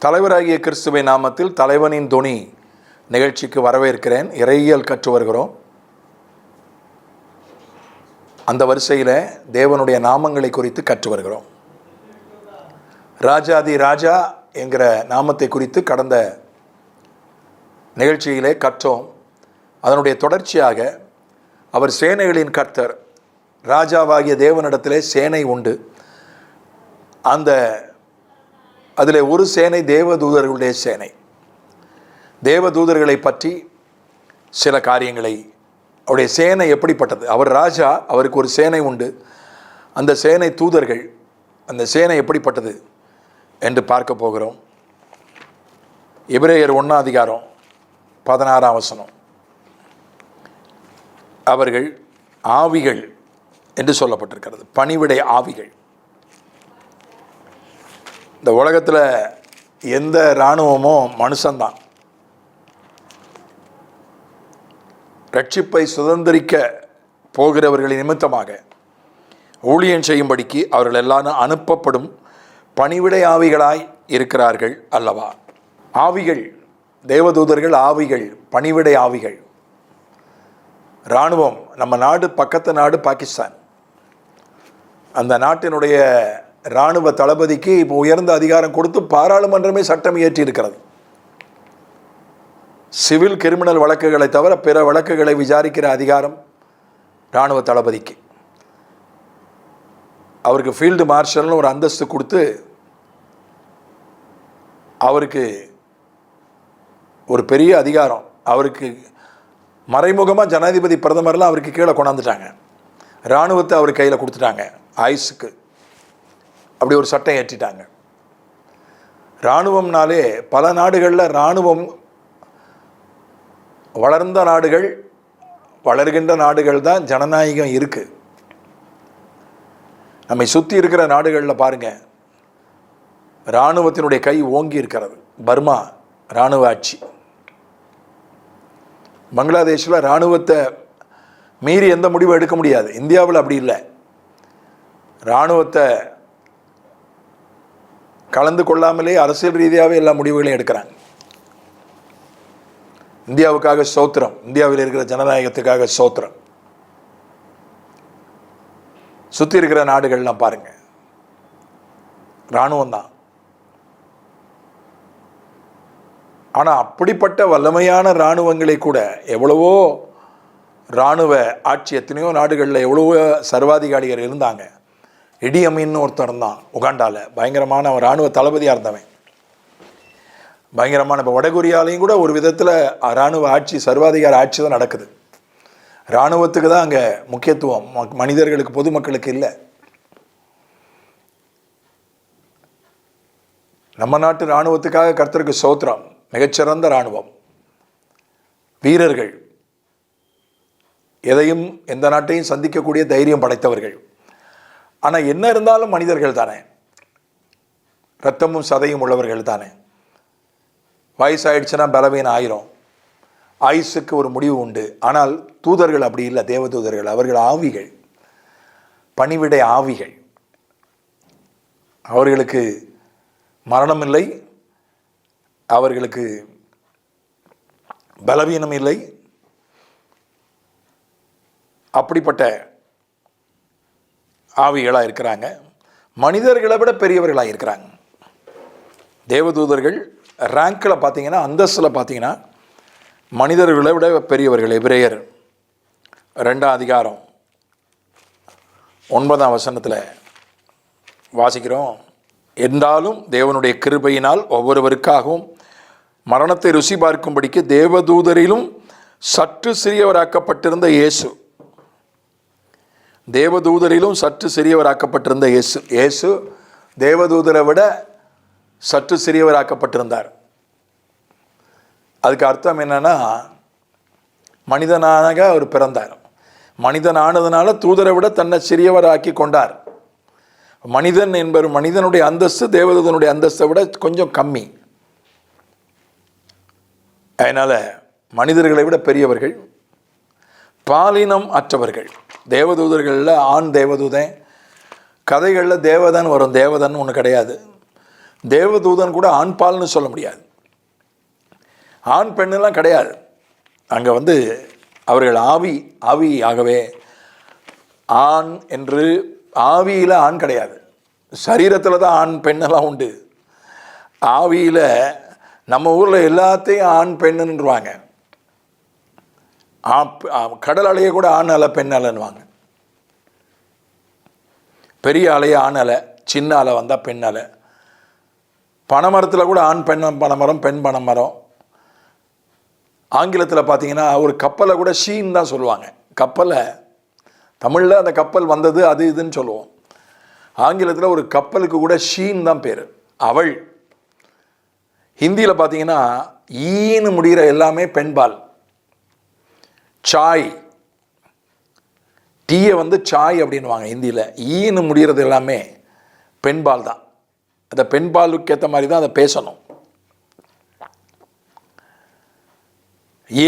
தலைவராகிய கிறிஸ்துவின் நாமத்தில் தலைவனின் துணி நிகழ்ச்சிக்கு வரவேற்கிறேன். இறையியல் கற்று வருகிறோம். அந்த வரிசையில் தேவனுடைய நாமங்களை குறித்து கற்று வருகிறோம். ராஜாதி ராஜா என்கிற நாமத்தை குறித்து கடந்த நிகழ்ச்சியிலே கற்றோம். அதனுடைய தொடர்ச்சியாக அவர் சேனைகளின் கர்த்தர், ராஜாவாகிய தேவனிடத்திலே சேனை உண்டு. அதில் ஒரு சேனை தேவதூதர்களுடைய சேனை. தேவதூதர்களை பற்றி சில காரியங்களை, அவருடைய சேனை எப்படிப்பட்டது, அவர் ராஜா, அவருக்கு ஒரு சேனை உண்டு, அந்த சேனை தூதர்கள், அந்த சேனை எப்படிப்பட்டது என்று பார்க்க போகிறோம். எபிரேயர் 1:16 அவர்கள் ஆவிகள் என்று சொல்லப்பட்டிருக்கிறது. பணிவிடை ஆவிகள். இந்த உலகத்தில் எந்த இராணுவமோ மனுஷன்தான். ரட்சிப்பை சுதந்திரிக்க போகிறவர்களின் நிமித்தமாக ஊழியம் செய்யும்படிக்கு அவர்கள் எல்லாரும் அனுப்பப்படும் பணிவிடை ஆவிகளாய் இருக்கிறார்கள் அல்லவா. ஆவிகள், தேவதூதர்கள் ஆவிகள், பணிவிடை ஆவிகள். இராணுவம், நம்ம நாடு பக்கத்து நாடு பாகிஸ்தான். அந்த நாட்டினுடைய இராணுவ தளபதிக்கு இப்போ உயர்ந்த அதிகாரம் கொடுத்து பாராளுமன்றமே சட்டம் இயற்றி இருக்கிறது. சிவில் கிரிமினல் வழக்குகளை தவிர பிற வழக்குகளை விசாரிக்கிற அதிகாரம் இராணுவ தளபதிக்கு. அவருக்கு ஃபீல்டு மார்ஷல்னு ஒரு அந்தஸ்து கொடுத்து அவருக்கு ஒரு பெரிய அதிகாரம், அவருக்கு மறைமுகமாக ஜனாதிபதி பிரதமர்லாம் அவருக்கு கீழே கொண்டாந்துட்டாங்க. இராணுவத்தை அவர் கையில் கொடுத்துட்டாங்க ஆயுசுக்கு. அப்படி ஒரு சட்டம் ஏற்றிட்டாங்க. இராணுவம்னாலே பல நாடுகளில் இராணுவம், வளர்ந்த நாடுகள், வளர்கின்ற நாடுகள் தான் ஜனநாயகம் இருக்குது. நம்மை சுற்றி இருக்கிற நாடுகளில் பாருங்கள், இராணுவத்தினுடைய கை ஓங்கி இருக்கிறது. பர்மா இராணுவ ஆட்சி. பங்களாதேஷில் இராணுவத்தை மீறி எந்த முடிவும் எடுக்க முடியாது. இந்தியாவில் அப்படி இல்லை. இராணுவத்தை கலந்து கொள்ளாமலே அரசியல் ரீதியாகவே எல்லா முடிவுகளையும் எடுக்கிறாங்க. இந்தியாவுக்காக சோத்திரம், இந்தியாவில் இருக்கிற ஜனநாயகத்துக்காக சோத்திரம். சுற்றி இருக்கிற நாடுகள்லாம் பாருங்க, இராணுவம் தான். ஆனால் அப்படிப்பட்ட வல்லமையான இராணுவங்களை கூட, எவ்வளவோ இராணுவ ஆட்சி எத்தனையோ நாடுகளில் எவ்வளவோ சர்வாதிகாரிகள் இருந்தாங்க. இடி அமீன்னு ஒருத்தர் இருந்தான் உகாண்டாவில், பயங்கரமான அவன் இராணுவ தளபதியாக இருந்தவன். பயங்கரமான, இப்போ வடகொரியாலையும் கூட ஒரு விதத்தில் இராணுவ ஆட்சி, சர்வாதிகார ஆட்சி தான் நடக்குது. இராணுவத்துக்கு தான் அங்கே முக்கியத்துவம், மனிதர்களுக்கு, பொதுமக்களுக்கு இல்லை. நம்ம நாட்டு இராணுவத்துக்காக கர்த்தருக்கு சோத்திரம். மிகச்சிறந்த இராணுவம், வீரர்கள், எதையும் எந்த நாட்டையும் சந்திக்கக்கூடிய தைரியம் படைத்தவர்கள். ஆனால் என்ன இருந்தாலும் மனிதர்கள் தானே, இரத்தமும் சதையும் உள்ளவர்கள் தானே. வயசாயிடுச்சுன்னா பலவீனம் ஆயிரும். ஆயுசுக்கு ஒரு முடிவு உண்டு. ஆனால் தூதர்கள் அப்படி இல்லை. தேவதூதர்கள், அவர்கள் ஆவிகள், பணிவிடை ஆவிகள். அவர்களுக்கு மரணம் இல்லை, அவர்களுக்கு பலவீனம் இல்லை. அப்படிப்பட்ட ஆவிகளாக இருக்கிறாங்க. மனிதர்களை விட பெரியவர்களாக இருக்கிறாங்க. தேவதூதர்கள் ரேங்கில் பார்த்தீங்கன்னா, அந்தஸ்தில் பார்த்தீங்கன்னா மனிதர்களை விட பெரியவர்கள். எபிரேயர் 2:9 வாசிக்கிறோம். என்றாலும் தேவனுடைய கிருபையினால் ஒவ்வொருவருக்காகவும் மரணத்தை ருசி பார்க்கும்படிக்கு தேவதூதரிலும் சற்று சிறியவராக்கப்பட்டிருந்த இயேசு, தேவதூதரிலும் சற்று சிறியவராக்கப்பட்டிருந்த இயேசு தேவதூதரை விட சற்று சிறியவராக்கப்பட்டிருந்தார். அதுக்கு அர்த்தம் என்னன்னா, மனிதனாக அவர் பிறந்தார். மனிதனானதுனால தூதரை விட தன்னை சிறியவராக்கி கொண்டார். மனிதன் என்பவர், மனிதனுடைய அந்தஸ்து தேவதூதனுடைய அந்தஸ்தை விட கொஞ்சம் கம்மி. அதனால் மனிதர்களை விட பெரியவர்கள், பாலினம் அற்றவர்கள். தேவதூதர்களில் ஆண் தேவதூதன், கதைகளில் தேவதன் வரும். தேவதன் ஒன்று கிடையாது. தேவதூதன் கூட ஆண் பால்னு சொல்ல முடியாது. ஆண் பெண்ணெல்லாம் கிடையாது. அங்கே வந்து அவர்கள் ஆவியாகவே ஆண் என்று, ஆவியில் ஆண் கிடையாது. சரீரத்தில் தான் ஆண் பெண்ணெல்லாம் உண்டு. ஆவியில் நம்ம ஊரில் எல்லாத்தையும் ஆண் பெண்ணுன்னுவாங்க. கடல் அலையை கூட ஆண் அலை பெண் அலைன்னுவாங்க. பெரிய அலையை ஆண் அலை, சின்ன அலை வந்தால் பெண் அலை. பனைமரத்தில் கூட ஆண் பெண் பனைமரம், பெண் பனைமரம். ஆங்கிலத்தில் பார்த்தீங்கன்னா ஒரு கப்பலை கூட ஷீன்னு தான் சொல்லுவாங்க. கப்பலை தமிழில் அந்த கப்பல் வந்தது அது இதுன்னு சொல்லுவோம். ஆங்கிலத்தில் ஒரு கப்பலுக்கு கூட ஷீன் தான் பேர், அவள். ஹிந்தியில் பார்த்தீங்கன்னா ஈன்னு முடிகிற எல்லாமே பெண்பால். சாய், டீயை வந்து சாய் அப்படின்வாங்க ஹிந்தியில். ஈன்னு முடிகிறது எல்லாமே பெண்பால் தான். அந்த பெண்பாலுக்கு ஏற்ற மாதிரி தான் அதை பேசணும்.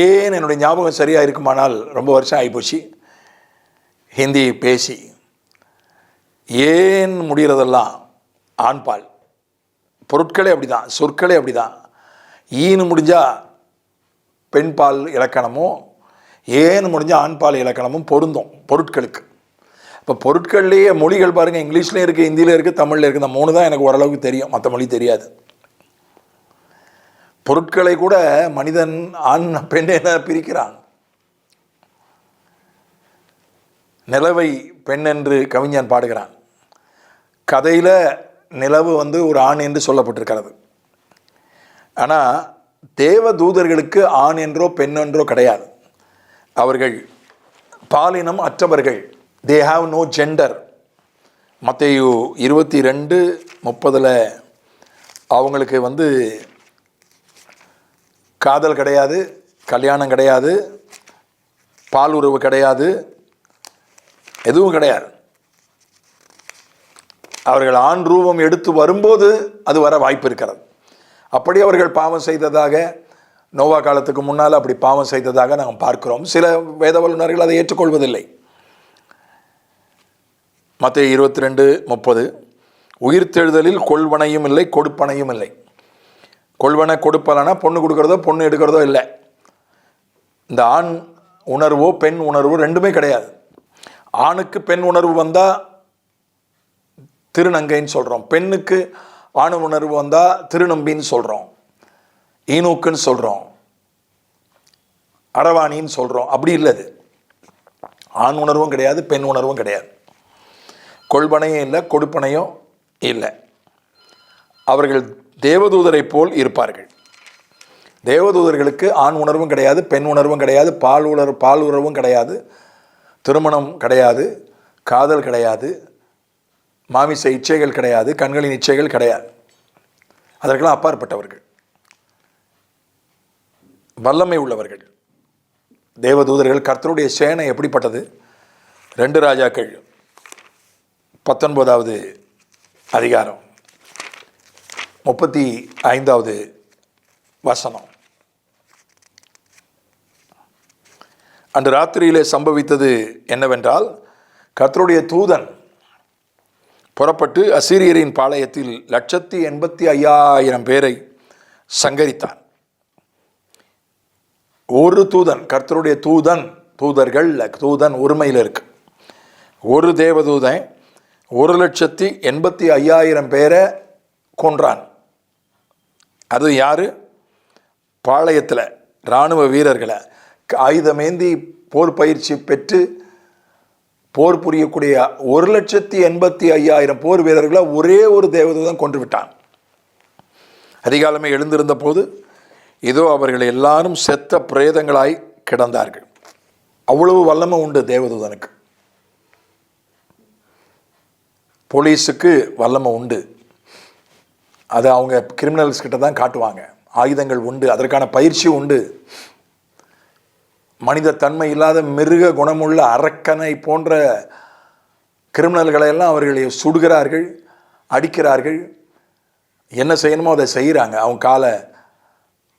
ஏன் என்னுடைய ஞாபகம் சரியாக இருக்குமானால் ரொம்ப வருஷம் ஆகிப்போச்சு ஹிந்தி பேசி. ஏன் முடிகிறதெல்லாம் ஆண்பால். பொருட்களே அப்படி தான், சொற்களே அப்படி தான். ஈன்னு முடிஞ்சால் பெண்பால் இலக்கணமும், ஏன்னு முடிஞ்சால் ஆண்பால் இலக்கணமும் பொருந்தும் பொருட்களுக்கு. இப்போ பொருட்கள்லேயே மொழிகள் பாருங்கள், இங்கிலீஷ்லேயும் இருக்குது, ஹிந்தியில் இருக்குது, தமிழில் இருக்குது. இந்த 3 தான் எனக்கு ஓரளவுக்கு தெரியும், மற்ற மொழி தெரியாது. பொருட்களை கூட மனிதன் ஆண் பெண் என பிரிக்கிறான். நிலவை பெண் என்று கவிஞன் பாடுகிறான். கதையில் நிலவு வந்து ஒரு ஆண் என்று சொல்லப்பட்டிருக்கிறது. ஆனால் தேவ தூதர்களுக்கு ஆண் என்றோ பெண் என்றோ கிடையாது. அவர்கள் பாலினம் அற்றவர்கள். They have no gender. மத்தேயு 22:30 அவங்களுக்கு வந்து காதல் கிடையாது, கல்யாணம் கிடையாது, பால் உறவு கிடையாது, எதுவும் கிடையாது. அவர்கள் ஆண் ரூபம் எடுத்து வரும்போது அது வர வாய்ப்பு இருக்கிறது. அப்படி அவர்கள் பாவம் செய்ததாக, நோவா காலத்துக்கு முன்னால் அப்படி பாவம் செய்ததாக நாம் பார்க்கிறோம். சில வேத வல்லுநர்கள் அதை ஏற்றுக்கொள்வதில்லை. மத்தேயு 22:30 உயிர்த்தெழுதலில் கொள்வனையும் இல்லை, கொடுப்பனையும் இல்லை. கொள்வனை கொடுப்பலனா பொண்ணு கொடுக்கறதோ பொண்ணு எடுக்கிறதோ இல்லை. இந்த ஆண் உணர்வோ பெண் உணர்வோ ரெண்டுமே கிடையாது. ஆணுக்கு பெண் உணர்வு வந்தால் திருநங்கைன்னு சொல்கிறோம், பெண்ணுக்கு ஆண் உணர்வு வந்தால் திருநம்பின்னு சொல்கிறோம், ஈனூக்குன்னு சொல்கிறோம், அரவாணின்னு சொல்கிறோம். அப்படி இல்லது. ஆண் உணர்வும் கிடையாது, பெண் உணர்வும் கிடையாது. கொள்பனையும் இல்லை, கொடுப்பனையும் இல்லை. அவர்கள் தேவதூதரை போல் இருப்பார்கள். தேவதூதர்களுக்கு ஆண் உணர்வும் கிடையாது, பெண் உணர்வும் கிடையாது, பால் உறவும் கிடையாது, திருமணம் கிடையாது, காதல் கிடையாது, மாமிச இச்சைகள் கிடையாது, கண்களின் இச்சைகள் கிடையாது. அதற்கெல்லாம் அப்பாற்பட்டவர்கள், வல்லமை உள்ளவர்கள் தேவதூதர்கள். கர்த்தருடைய சேனை எப்படிப்பட்டது? 2 ராஜாக்கள் 19வது அதிகாரம் 35வது வசனம். அன்று ராத்திரியிலே சம்பவித்தது என்னவென்றால், கர்த்தருடைய தூதன் புறப்பட்டு அசீரியரின் பாளையத்தில் 185,000 பேரை சங்கரித்தான். ஒரு தூதன், கர்த்தருடைய தூதன், தூதர்கள், தூதன் ஒருமையில் இருக்கு. ஒரு தேவதூதன் 185,000 பேரை கொன்றான். அது யாரு? பாளையத்தில் இராணுவ வீரர்களை, ஆயுதமேந்தி போர் பயிற்சி பெற்று போர் புரியக்கூடிய 185,000 போர் வீரர்களை ஒரே ஒரு தேவதூதன் கொன்று விட்டான். அதிகாலமே எழுந்திருந்த போது இதோ அவர்கள் எல்லாரும் செத்த பிரேதங்களாய் கிடந்தார்கள். அவ்வளவு வல்லமை உண்டு தேவதூதனுக்கு. போலீஸுக்கு வல்லமை உண்டு, அது அவங்க கிரிமினல்ஸ் கிட்ட தான் காட்டுவாங்க. ஆயுதங்கள் உண்டு, அதற்கான பயிற்சி உண்டு. மனித தன்மை இல்லாத மிருக குணமுள்ள அரக்கனை போன்ற கிரிமினல்களை எல்லாம் அவர்களை சுடுகிறார்கள், அடிக்கிறார்கள், என்ன செய்யணுமோ அதை செய்கிறாங்க. அவங்க காலை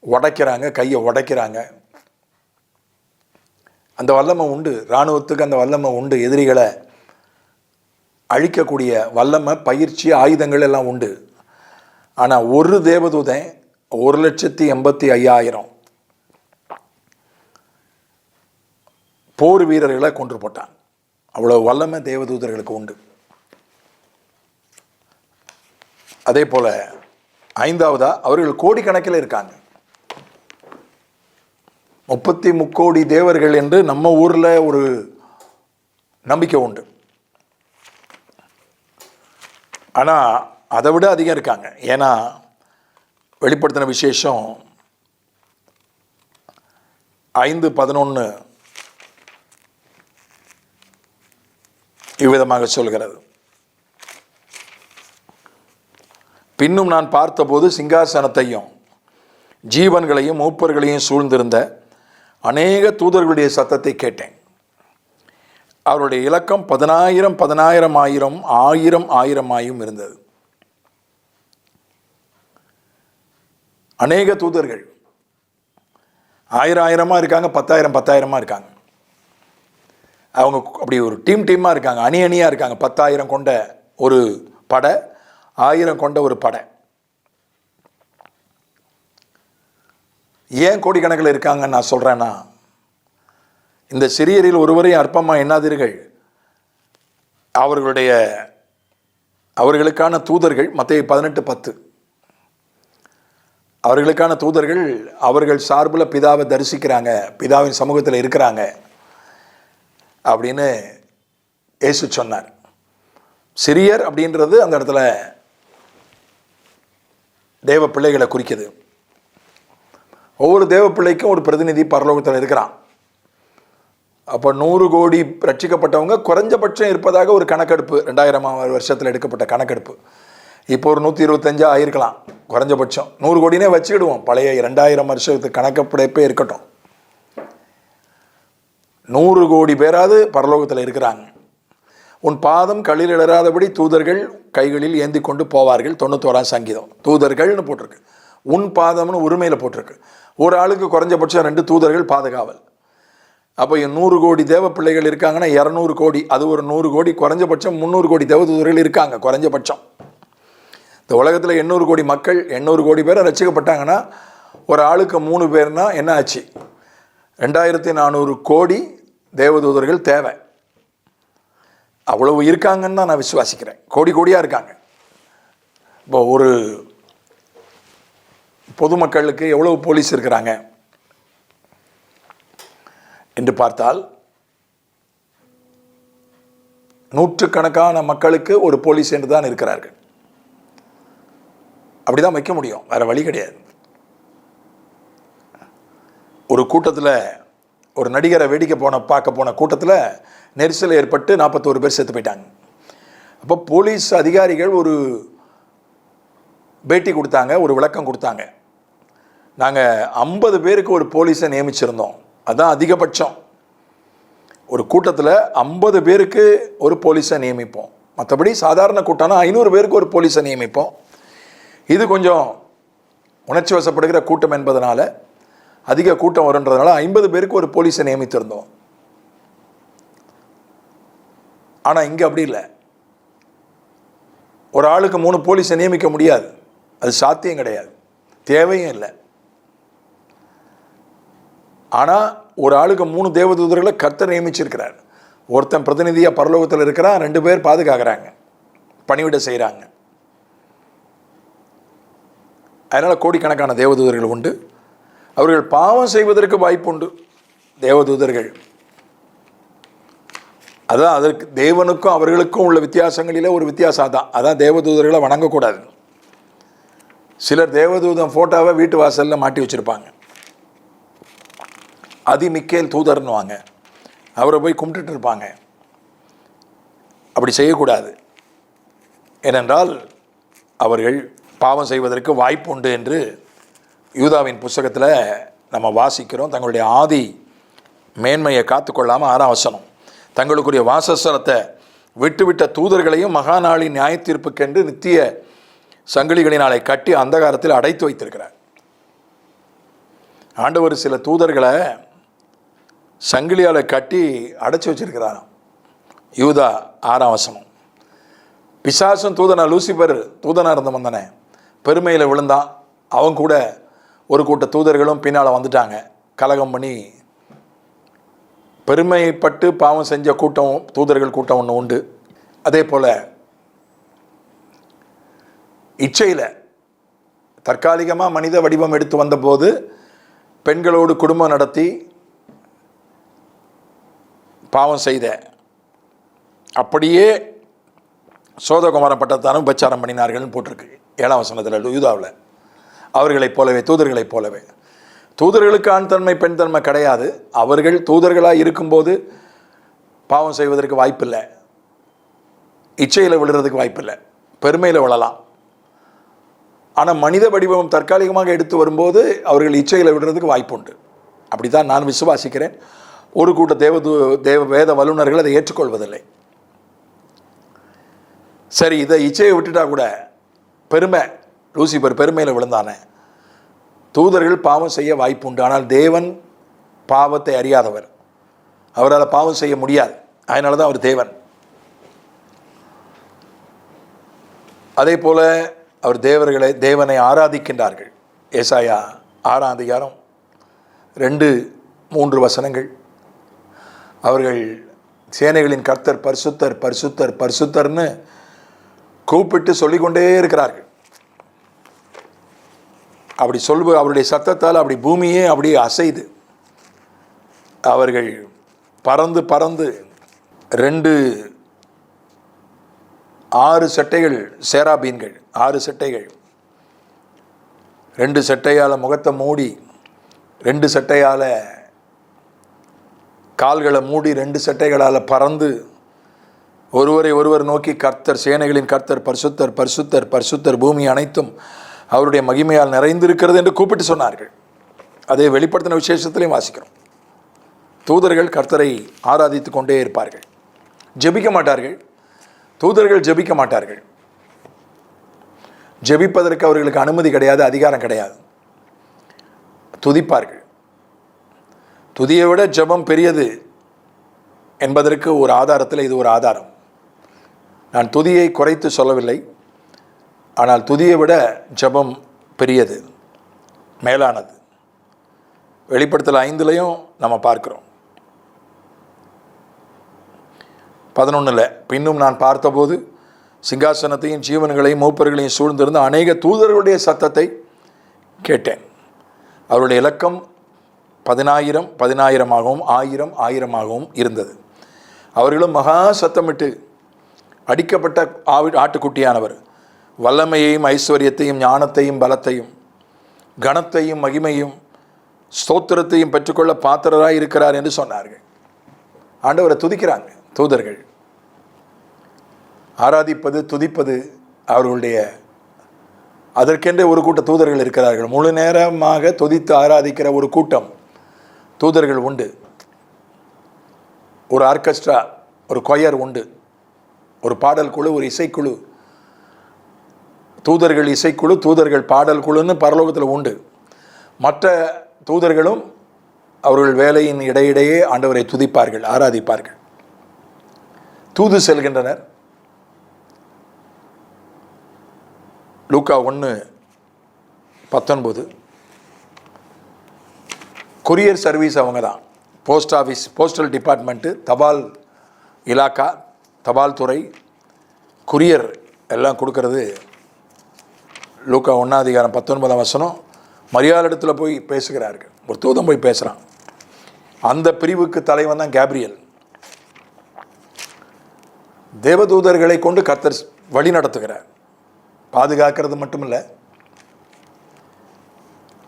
உடைக்கிறாங்க, கையை உடைக்கிறாங்க. அந்த வல்லமை உண்டு, இராணுவத்துக்கு அந்த வல்லமை உண்டு. எதிரிகளை அழிக்கக்கூடிய வல்லமை, பயிற்சி, ஆயுதங்கள் எல்லாம் உண்டு. ஆனால் ஒரு தேவதூதன் 1,85,000 போர் வீரர்களை கொன்று போட்டான். அவ்வளோ வல்லமை தேவதூதர்களுக்கு உண்டு. அதே போல் 5வதா அவர்கள் கோடிக்கணக்கில் இருக்காங்க. 33 கோடி தேவர்கள் என்று நம்ம ஊரில் ஒரு நம்பிக்கை உண்டு. ஆனால் அதை விட அதிகம் இருக்காங்க. ஏன்னா வெளிப்படுத்தின விசேஷம் 5:11 இவ்விதமாக சொல்கிறது. பின்னும் நான் பார்த்தபோது சிங்காசனத்தையும் ஜீவன்களையும் மூப்பர்களையும் சூழ்ந்திருந்த அநேக தூதர்களுடைய சத்தத்தை கேட்டேன். அவருடைய இலக்கம் 10,000 10,000 1000 1000 1000 இருந்தது. அநேக தூதர்கள் 1000 இருக்காங்க, 10,000 10,000 இருக்காங்க. அவங்க அப்படி ஒரு டீமாக இருக்காங்க, அணியாக இருக்காங்க. 10,000 கொண்ட ஒரு படை, 1000 கொண்ட ஒரு படை. ஏன் கோடிக்கணக்கில் இருக்காங்கன்னு நான் சொல்கிறேன்னா, இந்த சிறியரில் ஒருவரையும் அற்பமாக எண்ணாதீர்கள். அவர்களுக்கான தூதர்கள் மத்தேயு 18:10 அவர்களுக்கான தூதர்கள் அவர்கள் சார்பில் பிதாவை தரிசிக்கிறாங்க, பிதாவின் சமூகத்தில் இருக்கிறாங்க அப்படின்னு இயேசு சொன்னார். சிறியர் அப்படின்றது அந்த இடத்துல தேவ பிள்ளைகளை குறிக்குது. ஒவ்வொரு தேவ பிள்ளைக்கும் ஒரு பிரதிநிதி பரலோகத்தில் இருக்கிறான். அப்போ 100 கோடி ரட்சிக்கப்பட்டவங்க குறைஞ்சபட்சம் இருப்பதாக ஒரு கணக்கெடுப்பு 2000 வருஷத்தில் எடுக்கப்பட்ட கணக்கெடுப்பு. இப்போ ஒரு 125 ஆயிருக்கலாம் குறைஞ்சபட்சம். 100 கோடினே வச்சுக்கிடுவோம், பழைய 2000 வருஷத்துக்கு கணக்கெடுப்பே இருக்கட்டும். 100 கோடி பேராது பரலோகத்தில் இருக்கிறாங்க. உன் பாதம் கல்லில் இடராதபடி தூதர்கள் கைகளில் ஏந்தி கொண்டு போவார்கள். 91ஆம் சங்கீதம். தூதர்கள்னு போட்டிருக்கு, உன் பாதம்னு உரிமையில் போட்டிருக்கு. ஒரு ஆளுக்கு குறைஞ்சபட்சம் 2 தூதர்கள் பாதுகாவல். அப்போ 100 கோடி தேவ பிள்ளைகள் இருக்காங்கன்னா 200 கோடி, அது ஒரு 100 கோடி, குறைஞ்சபட்சம் 300 கோடி தேவ தூதர்கள் இருக்காங்க குறைஞ்சபட்சம். இந்த உலகத்தில் 800 கோடி மக்கள், 800 கோடி பேரை ரசிக்கப்பட்டாங்கன்னா ஒரு ஆளுக்கு 3 பேர்னா என்ன ஆச்சு? 2400 கோடி தேவதூதர்கள் தேவை. அவ்வளவு இருக்காங்கன்னு தான் நான் விசுவாசிக்கிறேன். கோடி கோடியாக இருக்காங்க. இப்போ ஒரு பொதுமக்களுக்கு எவ்வளவு போலீஸ் இருக்கிறாங்க என்று பார்த்தால், நூற்றுக்கணக்கான மக்களுக்கு ஒரு போலீஸ் என்று தான் இருக்கிறார்கள். அப்படிதான் வைக்க முடியும், வேற வழி கிடையாது. ஒரு கூட்டத்தில் ஒரு நடிகரை வேடிக்கை பார்க்க போன கூட்டத்தில் நெரிசல் ஏற்பட்டு 41 பேர் செத்து போயிட்டாங்க. அப்போ போலீஸ் அதிகாரிகள் ஒரு பேட்டி கொடுத்தாங்க, ஒரு விளக்கம் கொடுத்தாங்க. நாங்கள் 50 பேருக்கு ஒரு போலீஸை நியமிச்சிருந்தோம், அதுதான் அதிகபட்சம். ஒரு கூட்டத்தில் 50 பேருக்கு ஒரு போலீஸை நியமிப்போம். மற்றபடி சாதாரண கூட்டம்னா 500 பேருக்கு ஒரு போலீஸை நியமிப்போம். இது கொஞ்சம் உணர்ச்சி வசப்படுகிற கூட்டம் என்பதனால, அதிக கூட்டம் வருன்றதுனால 50 பேருக்கு ஒரு போலீஸை நியமித்திருந்தோம். ஆனால் இங்கே அப்படி இல்லை. ஒரு ஆளுக்கு 3 போலீஸை நியமிக்க முடியாது, அது சாத்தியம் கிடையாது, தேவையும் இல்லை. ஆனால் ஒரு ஆளுக்கு 3 தேவதூதர்களை கர்த்தர் நியமிச்சிருக்கிறார். ஒருத்தன் பிரதிநிதியாக பரலோகத்தில் இருக்கிறான், 2 பேர் பாதுகாக்கிறாங்க, பணிவிட செய்கிறாங்க. அதனால் கோடிக்கணக்கான தேவதூதர்கள் உண்டு. அவர்கள் பாவம் செய்வதற்கு வாய்ப்பு உண்டு. தேவதூதர்கள் அதான் அதற்கு தேவனுக்கும் அவர்களுக்கும் உள்ள வித்தியாசங்களிலே ஒரு வித்தியாசம் தான். அதான் தேவதூதர்களை வணங்கக்கூடாது. சிலர் தேவதூதன் ஃபோட்டோவை வீட்டு வாசலில் மாட்டி வச்சுருப்பாங்க. அதிமிக்கேல் தூதர்னுவாங்க, அவரை போய் கும்பிட்டுட்டு இருப்பாங்க. அப்படி செய்யக்கூடாது. ஏனென்றால் அவர்கள் பாவம் செய்வதற்கு வாய்ப்பு உண்டு என்று யூதாவின் புஸ்தகத்தில் நம்ம வாசிக்கிறோம். தங்களுடைய ஆதி மேன்மையை காத்துக்கொள்ளாமல் 6ஆம் வசனம், தங்களுக்குரிய வாசஸ்தலத்தை விட்டுவிட்ட தூதர்களையும் மகாநாளின் நியாய தீர்ப்புக்கென்று நித்திய சங்கிலிகளினாலே கட்டி அந்தகாரத்தில் அடைத்து வைத்திருக்கிறார். ஆண்டவர் சில தூதர்களை சங்கிலியால் கட்டி அடைச்சி வச்சிருக்கிறாராம். யூதா 6ஆம் வசனம். பிசாசும் தூதனா, லூசிபர் தூதனாக இருந்தவன் தானே, பெருமையில் விழுந்தான். அவன் கூட ஒரு கூட்ட தூதர்களும் பின்னால் வந்துட்டாங்க. கலகம் பண்ணி பெருமைப்பட்டு பாவம் செஞ்ச கூட்டம், தூதர்கள் கூட்டம் ஒன்று உண்டு. அதே போல் இச்சையில் தற்காலிகமாக மனித வடிவம் எடுத்து வந்தபோது பெண்களோடு குடும்பம் நடத்தி பாவம் செய்த, அப்படியே சோதகுமாரன் பட்டத்தானும் உபச்சாரம் பண்ணினார்கள்னு போட்டிருக்கு 7ஆம் வசனத்தில் யூதாவில். அவர்களைப் போலவே, தூதர்களைப் போலவே. தூதர்களுக்கு ஆண் தன்மை பெண் தன்மை கிடையாது. அவர்கள் தூதர்களாக இருக்கும்போது பாவம் செய்வதற்கு வாய்ப்பில்லை, இச்சையில் விழுறதுக்கு வாய்ப்பில்லை, பெருமையில் விழலாம். ஆனால் மனித வடிவம் தற்காலிகமாக எடுத்து வரும்போது அவர்கள் இச்சையில் விடுறதுக்கு வாய்ப்புண்டு. அப்படி தான் நான் விசுவாசிக்கிறேன். ஒரு கூட்ட தேவ வேத வல்லுநர்கள் அதை ஏற்றுக்கொள்வதில்லை. சரி, இதை இச்சையை விட்டுட்டா கூட பெருமை, லூசிபர் பெருமையில் விழுந்தானே, தூதர்கள் பாவம் செய்ய வாய்ப்பு உண்டு. ஆனால் தேவன் பாவத்தை அறியாதவர், அவரால் பாவம் செய்ய முடியாது. அதனால தான் அவர் தேவன். அதே போல அவர் தேவனை ஆராதிக்கின்றார்கள். ஏசாயா 6ஆம் அதிகாரம் 2-3 வசனங்கள். அவர்கள் சேனைகளின் கர்த்தர் பரிசுத்தர் பரிசுத்தர் பரிசுத்தர்னு கூப்பிட்டு சொல்லிக்கொண்டே இருக்கிறார்கள். அப்படி அவருடைய சத்தத்தால் அப்படி பூமியே அப்படியே அசைது, அவர்கள் பறந்து பறந்து 6 சட்டைகள், சேராபீன்கள் 6 சட்டைகள், 2 சட்டையால் முகத்தை மூடி, 2 சட்டையால் கால்களை மூடி, 2 சட்டைகளால் பறந்து ஒருவரை ஒருவர் நோக்கி கர்த்தர், சேனைகளின் கர்த்தர் பரிசுத்தர் பரிசுத்தர் பரிசுத்தர், பூமி அனைத்தும் அவருடைய மகிமையால் நிறைந்திருக்கிறது என்று கூப்பிட்டு சொன்னார்கள். அதை வெளிப்படுத்தின விசேஷத்திலையும் வாசிக்கிறோம். தூதர்கள் கர்த்தரை ஆராதித்து கொண்டே இருப்பார்கள், ஜெபிக்க மாட்டார்கள். தூதர்கள் ஜெபிக்க மாட்டார்கள். ஜெபிப்பதற்கு அவர்களுக்கு அனுமதி கிடையாது, அதிகாரம் கிடையாது. துதிப்பார்கள். துதியை விட ஜெபம் பெரியது என்பதற்கு ஒரு ஆதாரத்தில் இது ஒரு ஆதாரம். நான் துதியை குறைத்து சொல்லவில்லை, ஆனால் துதியை விட ஜெபம் பெரியது, மேலானது. வெளிப்படுத்தல் 5 நம்ம பார்க்கிறோம். 11 பின்னும் நான் பார்த்தபோது சிங்காசனத்தையும் ஜீவன்களையும் மூப்பர்களையும் சூழ்ந்திருந்த அநேக தூதர்களுடைய சத்தத்தை கேட்டேன். அவருடைய இலக்கம் 10,000 10,000ஆகவும் 1000 1000ஆகவும் இருந்தது. அவர்களும் மகா சத்தமிட்டு, அடிக்கப்பட்ட ஆட்டுக்குட்டியானவர் வல்லமையையும் ஐஸ்வர்யத்தையும் ஞானத்தையும் பலத்தையும் கனத்தையும் மகிமையும் ஸ்தோத்திரத்தையும் பெற்றுக்கொள்ள பாத்திரராய் இருக்கிறார் என்று சொன்னார்கள். ஆண்டவரை துதிக்கிறாங்க தூதர்கள். ஆராதிப்பது, துதிப்பது அவர்களுடைய, அதற்கென்றே ஒரு கூட்ட தூதர்கள் இருக்கிறார்கள். முழு நேரமாக துதித்து ஆராதிக்கிற ஒரு கூட்டம் தூதர்கள் உண்டு. ஒரு ஆர்கெஸ்ட்ரா, ஒரு கொயர் உண்டு, ஒரு பாடல் குழு, ஒரு இசைக்குழு. தூதர்கள் இசைக்குழு, தூதர்கள் பாடல் குழுன்னு பரலோகத்தில் உண்டு. மற்ற தூதர்களும் அவர்கள் வேலையின் இடையிடையே ஆண்டவரை துதிப்பார்கள், ஆராதிப்பார்கள். தூது செல்கின்றனர். லூக்கா 1:19. கொரியர் சர்வீஸ் அவங்க தான். போஸ்ட் ஆஃபீஸ், போஸ்டல் டிபார்ட்மெண்ட்டு, தபால் இலாக்கா, தபால் துறை, கொரியர் எல்லாம் கொடுக்கறது. லூக்கா 1ஆம் அதிகாரம் 19ஆம் வசனம். மரியாள் இடத்துல போய் பேசுகிறார்கள். ஒரு தூதன் போய் பேசுகிறான். அந்த பிரிவுக்கு தலைவன் தான் கேப்ரியல். தேவதூதர்களை கொண்டு கர்த்தர் வழி நடத்துகிறார், பாதுகாக்கிறது மட்டுமில்லை.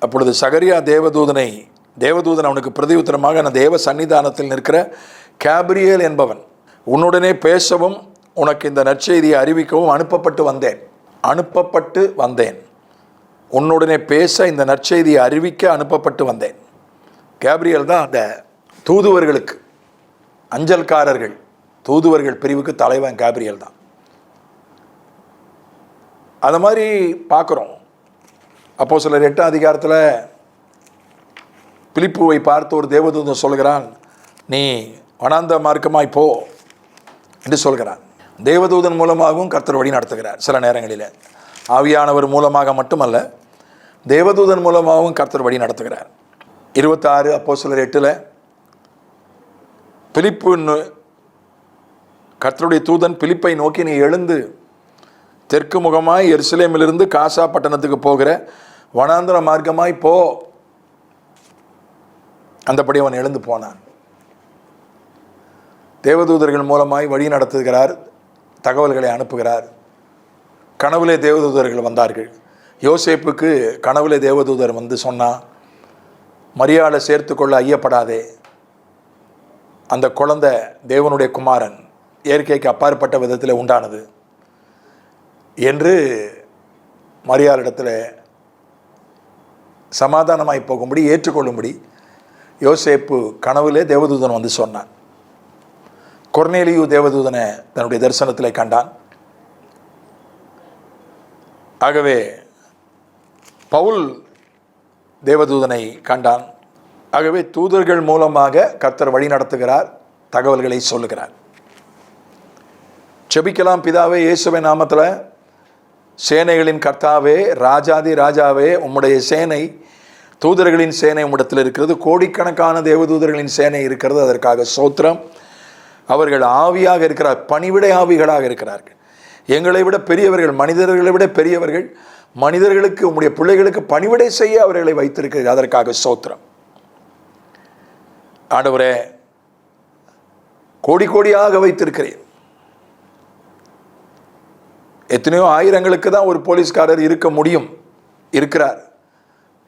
அப்பொழுது சகரியா தேவதூதன் அவனுக்கு பிரதியுத்தரமாக, நான் தேவ சன்னிதானத்தில் நிற்கிற கேப்ரியேல் என்பவன், உன்னுடனே பேசவும் உனக்கு இந்த நற்செய்தியை அறிவிக்கவும் அனுப்பப்பட்டு வந்தேன். உன்னுடனே பேச, இந்த நற்செய்தியை அறிவிக்க அனுப்பப்பட்டு வந்தேன். கேப்ரியேல் தான் அந்த தூதுவர்களுக்கு, அஞ்சல்காரர்கள், தூதுவர்கள் பிரிவுக்கு தலைவன் கேப்ரியேல் தான். அது மாதிரி பார்க்குறோம். அப்போஸ்தலர் 8ஆம் அதிகாரத்தில் பிலிப்புவை பார்த்து ஒரு தேவதூதன் சொல்கிறான், நீ வனாந்த மார்க்கமாய் போ என்று சொல்கிறான். தேவதூதன் மூலமாகவும் கர்த்தர் வழி நடத்துகிறார் சில நேரங்களில். ஆவியானவர் மூலமாக மட்டுமல்ல, தேவதூதன் மூலமாகவும் கர்த்தர் வழி நடத்துகிறார். 26 அப்போஸ்தலர் 8 பிலிப்பு கர்த்தருடைய தூதன் பிலிப்பை நோக்கி, நீ எழுந்து தெற்கு முகமாய் எருசலேமிலிருந்து காசா பட்டணத்துக்கு போகிற வனாந்தர மார்க்கமாய் போ. அந்தபடி அவன் எழுந்து போனான். தேவதூதர்கள் மூலமாய் வழி நடத்துகிறார், தகவல்களை அனுப்புகிறார். கனவுலே தேவதூதர்கள் வந்தார்கள். யோசேப்புக்கு கனவுலே தேவதூதர் வந்து சொன்னான், மரியாதை சேர்த்து கொள்ள ஐயப்படாதே, அந்த குழந்தை தேவனுடைய குமாரன், இயற்கைக்கு அப்பாற்பட்ட விதத்தில் உண்டானது என்று மரியாளிடத்தில் சமாதானமாய் போகும்படி ஏற்றுக்கொள்ளும்படி யோசேப்பு கனவுலே தேவதூதன் வந்து சொன்னான். கொர்நேலியு தேவதூதனை தன்னுடைய தரிசனத்தில் கண்டான். ஆகவே பவுல் தேவதூதனை கண்டான். ஆகவே தூதர்கள் மூலமாக கர்த்தர் வழி நடத்துகிறார், தகவல்களை சொல்லுகிறார். செபிக்கலாம். பிதாவே, இயேசுவின் நாமத்தில், சேனைகளின் கர்த்தாவே, ராஜாதி ராஜாவே, உம்முடைய சேனை, தூதர்களின் சேனை உம்மிடத்தில் இருக்கிறது. கோடிக்கணக்கான தேவதூதர்களின் சேனை இருக்கிறது. அதற்காக ஸ்தோத்திரம். அவர்கள் ஆவியாக இருக்கிறார், பணிவிடை ஆவிகளாக இருக்கிறார்கள். எங்களை விட பெரியவர்கள், மனிதர்களை விட பெரியவர்கள், மனிதர்களுக்கு, உம்முடைய பிள்ளைகளுக்கு பணிவிடை செய்ய அவர்களை வைத்திருக்கிறார். அதற்காக ஸ்தோத்திரம். ஆண்டவரே, கோடி கோடியாக வைத்திருக்கிறேன். எத்தனையோ ஆயிரங்களுக்கு தான் ஒரு போலீஸ்காரர் இருக்க முடியும், இருக்கிறார்.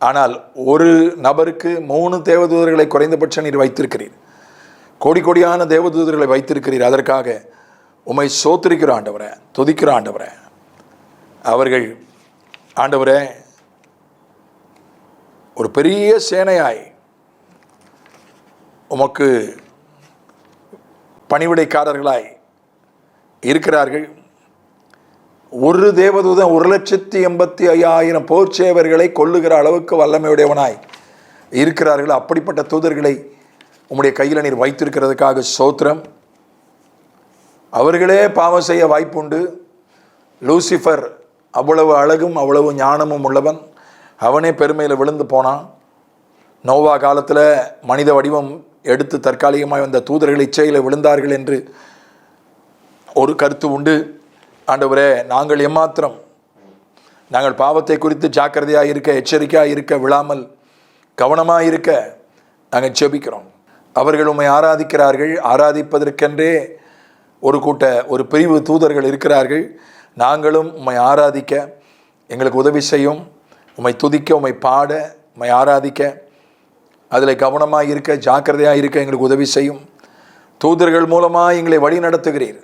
ஆனால் ஒரு நபருக்கு 3 தேவதூதர்களை குறைந்தபட்சம் நீர் வைத்திருக்கிறீர். கோடி கோடியான தேவதூதர்களை வைத்திருக்கிறீர். அதற்காக உம்மை ஸ்தோத்திரிக்கிறோம் ஆண்டவரே, துதிக்கிறோம் ஆண்டவரே. அவர்கள் ஆண்டவரே ஒரு பெரிய சேனையாய் உமக்கு பணிவிடைக்காரர்களாய் இருக்கிறார்கள். ஒரு தேவதூதன் 1,85,000 போர் சேவர்களை கொல்லுகிற அளவுக்கு வல்லமையுடையவனாய் இருக்கிறார்கள். அப்படிப்பட்ட தூதர்களை உம்முடைய கையில் நீர் வைத்திருக்கிறதுக்காக ஸ்தோத்திரம். அவர்களே பாவம் செய்ய வாய்ப்புண்டு. லூசிஃபர் அவ்வளவு அழகும் அவ்வளவு ஞானமும் உள்ளவன், அவனே பெருமையில் விழுந்து போனான். நோவா காலத்தில் மனித வடிவம் எடுத்து தற்காலிகமாக வந்த தூதர்கள் இச்சையில் விழுந்தார்கள் என்று ஒரு கருத்து உண்டு. ஆண்டவரே, நாங்கள் எம்மாத்திரம் நாங்கள் பாவத்தை குறித்து ஜாக்கிரதையாக இருக்க, எச்சரிக்கையாக இருக்க, விழாமல் கவனமாக இருக்க நாங்கள் ஜெபிக்கிறோம். அவர்கள் உம்மை ஆராதிக்கிறார்கள். ஆராதிப்பதற்கென்றே ஒரு பிரிவு தூதர்கள் இருக்கிறார்கள். நாங்களும் உம்மை ஆராதிக்க எங்களுக்கு உதவி செய்யும். உம்மை துதிக்க, உம்மை பாட, உம்மை ஆராதிக்க, அதில் கவனமாக இருக்க, ஜாக்கிரதையாக இருக்க எங்களுக்கு உதவி செய்யும். தூதர்கள் மூலமாக எங்களை வழி நடத்துகிறீர்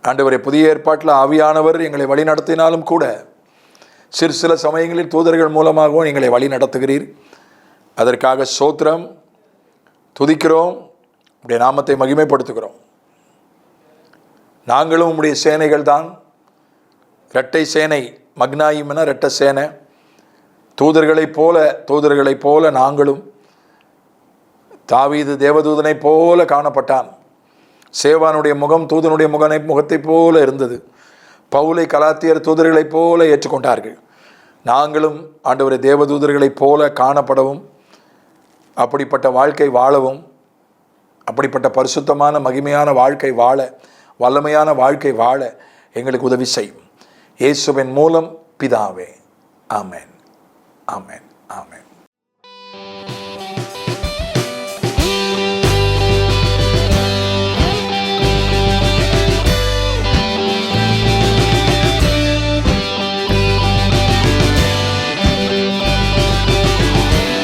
ஆண்டவரே. புதிய ஏற்பாட்டில் ஆவியானவர் எங்களை வழி நடத்தினாலும் கூட சில சமயங்களில் தூதர்கள் மூலமாகவும் எங்களை வழி நடத்துகிறீர். அதற்காக ஸ்தோத்திரம், துதிக்கிறோம், உம்முடைய நாமத்தை மகிமைப்படுத்துகிறோம். நாங்களும் உம்முடைய சேனைகள் தான். இரட்டை சேனை, மக்னாயிம் என இரட்டை சேனை. தூதர்களைப் போல நாங்களும். தாவீது தேவதூதனை போல காணப்பட்டான். சேவானுடைய முகம் தூதனுடைய முகத்தை போல இருந்தது. பவுலை கலாத்தியர் தூதர்களைப் போல ஏற்றுக்கொண்டார்கள். நாங்களும் ஆண்டவரை தேவதூதர்களைப் போல காணப்படவும், அப்படிப்பட்ட வாழ்க்கை வாழவும், அப்படிப்பட்ட பரிசுத்தமான மகிமையான வாழ்க்கை வாழ, வல்லமையான வாழ்க்கை வாழ எங்களுக்கு உதவி செய்யும். இயேசுவின் மூலம் பிதாவே, ஆமென், ஆமென், ஆமென்.